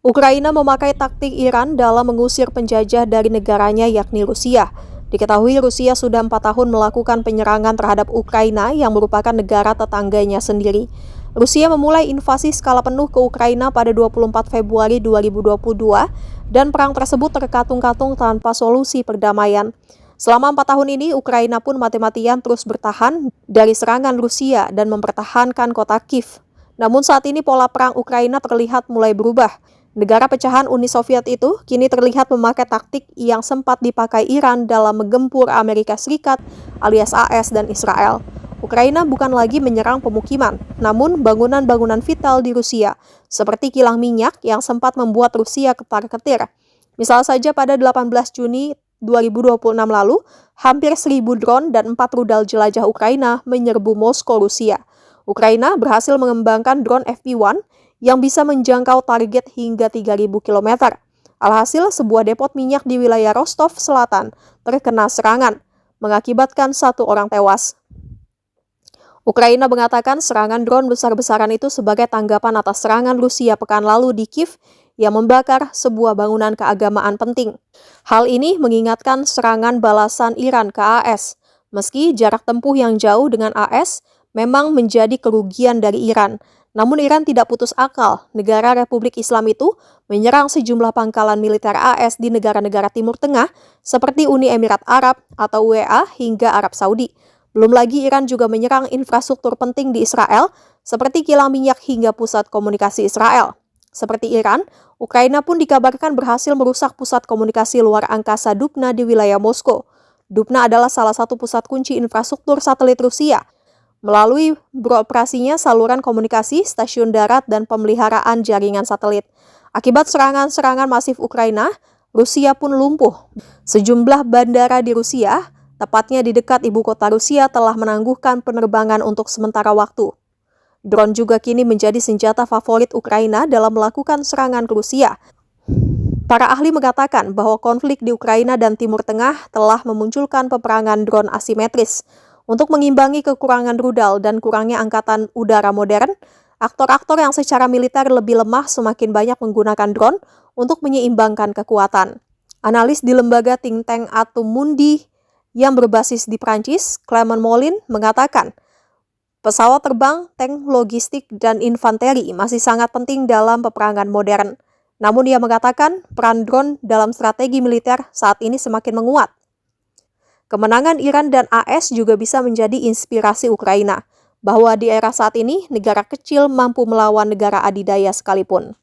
Ukraina memakai taktik Iran dalam mengusir penjajah dari negaranya yakni Rusia. Diketahui Rusia sudah 4 tahun melakukan penyerangan terhadap Ukraina yang merupakan negara tetangganya sendiri. Rusia memulai invasi skala penuh ke Ukraina pada 24 Februari 2022 dan perang tersebut terkatung-katung tanpa solusi perdamaian. Selama 4 tahun ini, Ukraina pun mati-matian terus bertahan dari serangan Rusia dan mempertahankan kota Kiev. Namun saat ini pola perang Ukraina terlihat mulai berubah. Negara pecahan Uni Soviet itu kini terlihat memakai taktik yang sempat dipakai Iran dalam menggempur Amerika Serikat alias AS dan Israel. Ukraina bukan lagi menyerang pemukiman, namun bangunan-bangunan vital di Rusia, seperti kilang minyak yang sempat membuat Rusia ketar-ketir. Misal saja pada 18 Juni 2026 lalu, hampir 1.000 drone dan 4 rudal jelajah Ukraina menyerbu Moskow, Rusia. Ukraina berhasil mengembangkan drone FP1 yang bisa menjangkau target hingga 3.000 km. Alhasil, sebuah depot minyak di wilayah Rostov Selatan terkena serangan, mengakibatkan 1 orang tewas. Ukraina mengatakan serangan drone besar-besaran itu sebagai tanggapan atas serangan Rusia pekan lalu di Kiev yang membakar sebuah bangunan keagamaan penting. Hal ini mengingatkan serangan balasan Iran ke AS. Meski jarak tempuh yang jauh dengan AS memang menjadi kerugian dari Iran, namun Iran tidak putus akal. Negara Republik Islam itu menyerang sejumlah pangkalan militer AS di negara-negara Timur Tengah seperti Uni Emirat Arab atau UEA hingga Arab Saudi. Belum lagi Iran juga menyerang infrastruktur penting di Israel seperti kilang minyak hingga pusat komunikasi Israel. Seperti Iran, Ukraina pun dikabarkan berhasil merusak pusat komunikasi luar angkasa Dubna di wilayah Moskow. Dubna adalah salah satu pusat kunci infrastruktur satelit Rusia. Melalui beroperasinya saluran komunikasi, stasiun darat, dan pemeliharaan jaringan satelit. Akibat serangan-serangan masif Ukraina, Rusia pun lumpuh. Sejumlah bandara di Rusia, tepatnya di dekat ibu kota Rusia, telah menangguhkan penerbangan untuk sementara waktu. Drone juga kini menjadi senjata favorit Ukraina dalam melakukan serangan ke Rusia. Para ahli mengatakan bahwa konflik di Ukraina dan Timur Tengah telah memunculkan peperangan drone asimetris. Untuk mengimbangi kekurangan rudal dan kurangnya angkatan udara modern, aktor-aktor yang secara militer lebih lemah semakin banyak menggunakan drone untuk menyeimbangkan kekuatan. Analis di lembaga think tank Atom Mundi yang berbasis di Prancis, Clement Mollin, mengatakan pesawat terbang, tank, logistik, dan infanteri masih sangat penting dalam peperangan modern. Namun ia mengatakan peran drone dalam strategi militer saat ini semakin menguat. Kemenangan Iran dan AS juga bisa menjadi inspirasi Ukraina, bahwa di era saat ini negara kecil mampu melawan negara adidaya sekalipun.